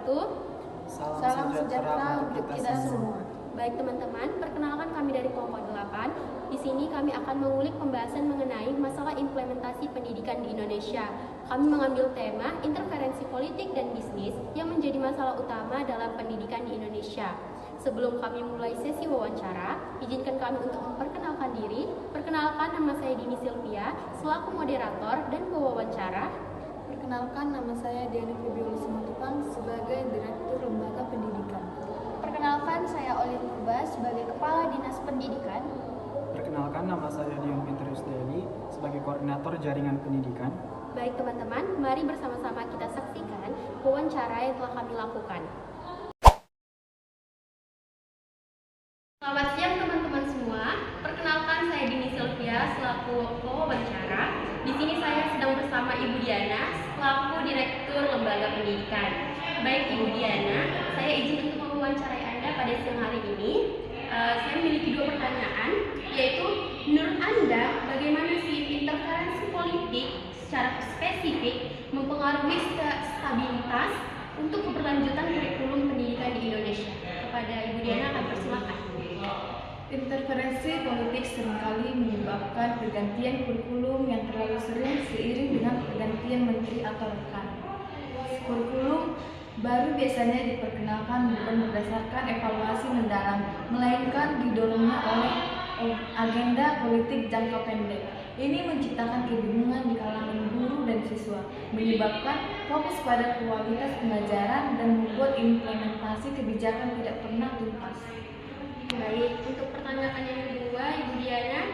wabarakatuh. Salam sejahtera untuk kita semua. Baik teman-teman, perkenalkan kami dari kelompok 8. Di sini kami akan mengulik pembahasan mengenai masalah implementasi pendidikan di Indonesia. Kami mengambil tema interferensi politik dan bisnis yang menjadi masalah utama dalam pendidikan di Indonesia. Sebelum kami mulai sesi wawancara, izinkan kami untuk memperkenalkan diri. Perkenalkan, nama saya Dini Sylvia, selaku moderator dan pewawancara. Perkenalkan, nama saya Diana Febiola Simatupang sebagai Direktur Lembaga Pendidikan. Perkenalkan, saya Olin Purba sebagai Kepala Dinas Pendidikan. Perkenalkan, nama saya Dion Petrus Deli sebagai Koordinator Jaringan Pendidikan. Baik teman-teman, mari bersama-sama kita saksikan wawancara yang telah kami lakukan. Selamat siang teman-teman semua. Perkenalkan, saya Dini Sylvia selaku pewawancara. Di sini saya sedang bersama Ibu Diana selaku Direktur Lembaga Pendidikan. Baik Ibu Diana, saya izin untuk mewawancarai Anda pada siang hari ini. Saya memiliki 2 pertanyaan, yaitu menurut Anda bagaimana sih interferensi politik secara spesifik mempengaruhi stabilitas untuk keberlanjutan kurikulum pendidikan di Indonesia? Kepada Ibu Diana akan persilakan. Interferensi politik seringkali menyebabkan pergantian kurikulum yang terlalu sering seiring dengan pergantian menteri atau rekan. Kurikulum baru biasanya diperkenalkan bukan berdasarkan evaluasi mendalam, melainkan didorongnya oleh agenda politik jangka pendek. Ini menciptakan kebingungan di kalangan guru dan siswa, menyebabkan fokus pada kualitas pembelajaran dan membuat implementasi kebijakan tidak pernah tuntas. Baik, untuk pertanyaan yang kedua, Ibu Diana,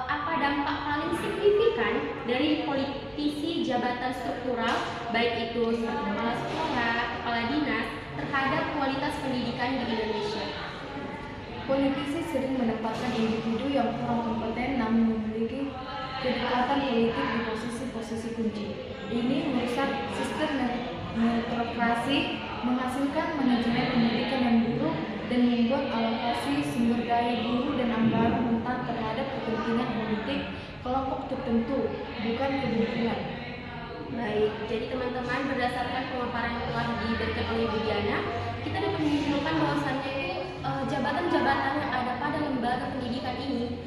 apa dampak paling signifikan dari politisi jabatan struktural, baik itu seperti kepala sekolah, kepala dinas, terhadap kualitas pendidikan di Indonesia? Politisi sering menempatkan individu yang kurang kompeten namun memiliki kedekatan politik di posisi-posisi kunci. Ini merusak sistem meritokrasi, menghasilkan manajemen pendidikan yang buruk, dan membuat alokasi sumber daya guru dan anggaran rentan terhadap kepentingan politik kelompok tertentu, bukan kebutuhan. Baik, jadi teman-teman, berdasarkan pemaparan yang telah diberikan oleh Ibu Diana, kita dapat menyimpulkan bahwasannya itu jabatan-jabatan yang ada pada lembaga pendidikan ini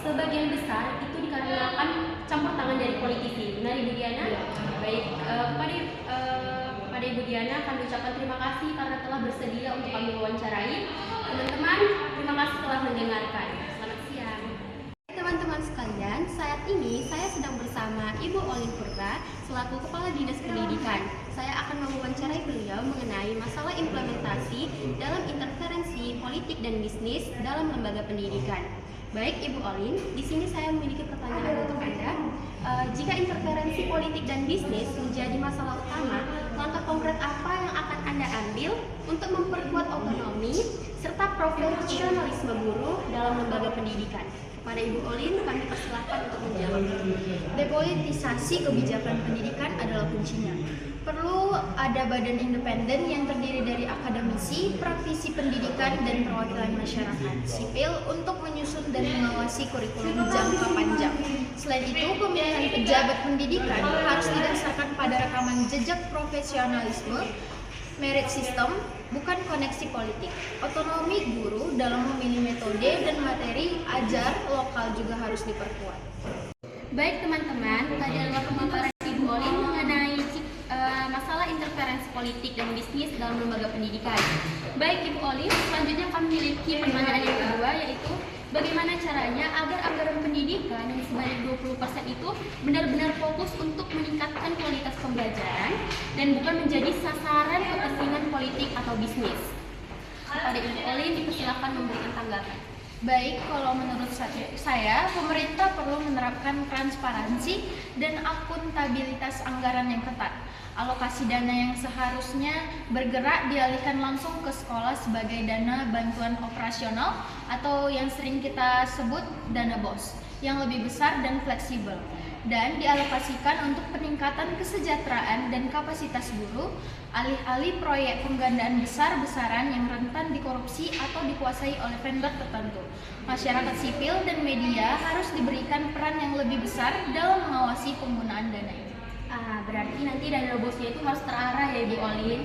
sebagian besar itu dikarenakan campur tangan dari politisi. Benar Ibu Diana? Baik, kepada Ibu Diana kami ucapkan terima kasih karena telah bersedia untuk kami wawancarai. Teman-teman, terima kasih telah mendengarkan. Selamat siang. Teman-teman sekalian, saat ini saya sedang bersama Ibu Olin Purba selaku Kepala Dinas Pendidikan. Saya akan mewawancarai beliau mengenai masalah implementasi dalam interferensi politik dan bisnis dalam lembaga pendidikan. Baik Ibu Olin, di sini saya memiliki pertanyaan untuk Anda. Jika interferensi politik dan bisnis menjadi masalah utama, langkah konkret apa yang akan Anda ambil untuk memperkuat otonomi serta profesionalisme guru dalam lembaga pendidikan? Kepada Ibu Olin, kami persilahkan untuk menjawab. Depolitisasi kebijakan pendidikan adalah kuncinya. Perlu ada badan independen yang terdiri dari akademisi, praktisi pendidikan, dan perwakilan masyarakat sipil untuk menyusun dan mengawasi kurikulum jangka panjang. Selain itu, pemilihan pejabat pendidikan harus didasarkan pada rekaman jejak profesionalisme, merit system, bukan koneksi politik. Otonomi guru dalam memilih metode dan materi ajar lokal juga harus diperkuat. Baik teman-teman, tadi adalah pemaparan Ibu Olin mengenai masalah interferensi politik dan bisnis dalam lembaga pendidikan. Baik Ibu Olin, selanjutnya kami memiliki pertanyaan yang kedua, yaitu bagaimana caranya agar anggaran pendidikan yang sebanyak 20% itu benar-benar fokus untuk meningkatkan kualitas pembelajaran dan bukan menjadi sasaran kepentingan politik atau bisnis. Kepada Ibu Olin, dipersilakan memberikan tanggapan. Baik, kalau menurut saya, pemerintah perlu menerapkan transparansi dan akuntabilitas anggaran yang ketat. Alokasi dana yang seharusnya bergerak dialihkan langsung ke sekolah sebagai dana bantuan operasional atau yang sering kita sebut dana BOS, yang lebih besar dan fleksibel, dan dialokasikan untuk peningkatan kesejahteraan dan kapasitas guru, alih-alih proyek penggandaan besar-besaran yang rentan dikorupsi atau dikuasai oleh vendor tertentu. Masyarakat sipil dan media harus diberikan peran yang lebih besar dalam mengawasi penggunaan dana ini. Berarti nanti dana bosnya itu harus terarah ya Ibu Olin.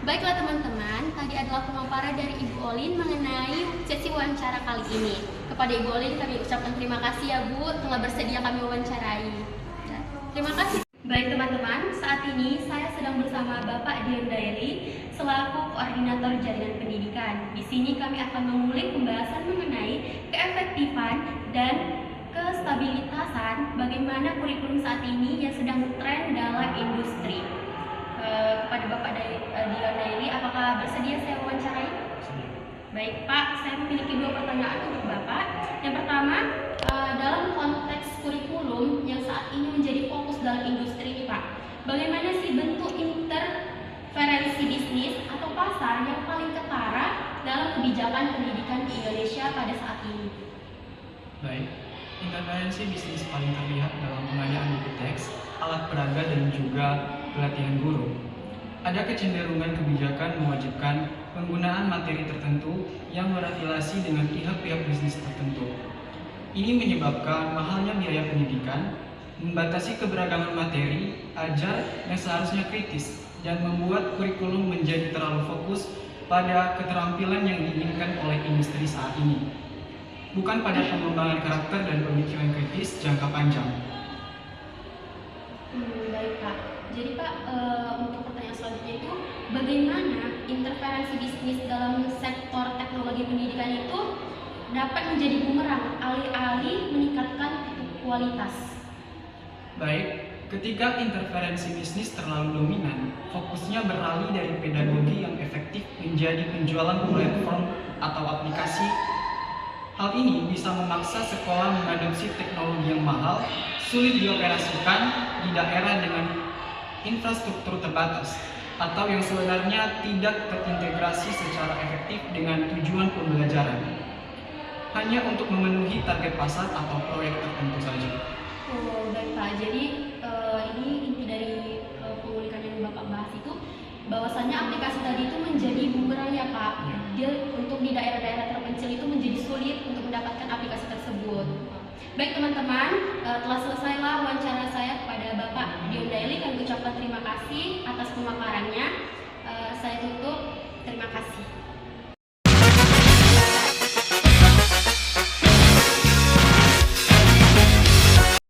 Baiklah teman-teman, tadi adalah pemaparan dari Ibu Olin mengenai sesi wawancara kali ini. Kepada Ibu Olin kami ucapkan terima kasih ya Bu telah bersedia kami wawancarai. Terima kasih. Baik teman-teman, saat ini saya sedang bersama Bapak Dion Daily selaku Koordinator Jaringan Pendidikan. Di sini kami akan mengulik pembahasan mengenai keefektifan dan kestabilitasan bagaimana kurikulum saat ini yang sedang tren dalam industri. Kepada Bapak Dion Daily, apakah bersedia saya wawancarai? Baik Pak, saya memiliki 2 pertanyaan untuk Bapak. Yang pertama, dalam konteks kurikulum yang saat ini menjadi fokus dalam industri ini Pak, bagaimana sih bentuk interferensi bisnis atau pasar yang paling ketara dalam kebijakan pendidikan di Indonesia pada saat ini? Baik, interferensi bisnis paling terlihat dalam pengadaan buku teks, alat peraga dan juga pelatihan guru. Ada kecenderungan kebijakan mewajibkan penggunaan materi tertentu yang berafiliasi dengan pihak-pihak bisnis tertentu. Ini menyebabkan mahalnya biaya pendidikan, membatasi keberagaman materi, ajar yang seharusnya kritis, dan membuat kurikulum menjadi terlalu fokus pada keterampilan yang diinginkan oleh industri saat ini, bukan pada pengembangan karakter dan pemikiran kritis jangka panjang. Baik Pak. Jadi Pak, untuk pertanyaan selanjutnya itu, bagaimana interferensi bisnis dalam sektor teknologi pendidikan itu dapat menjadi bumerang alih-alih meningkatkan kualitas? Baik, ketika interferensi bisnis terlalu dominan, fokusnya beralih dari pedagogi yang efektif menjadi penjualan platform atau aplikasi. Hal ini bisa memaksa sekolah mengadopsi teknologi yang mahal, sulit dioperasikan di daerah dengan infrastruktur terbatas, atau yang sebenarnya tidak terintegrasi secara efektif dengan tujuan pembelajaran, hanya untuk memenuhi target pasar atau proyek tertentu saja. Oh, baik Pak. Jadi ini inti dari pengulikan yang Bapak bahas itu, bahwasanya aplikasi tadi itu menjadi bumerang ya Pak. Dia untuk di daerah-daerah terpencil itu menjadi sulit untuk mendapatkan aplikasi tersebut. Baik teman-teman, telah selesailah wawancara saya kepada Bapak Dion Daily. Kami ucapkan terima kasih atas pemaparannya. Saya tutup. Terima kasih.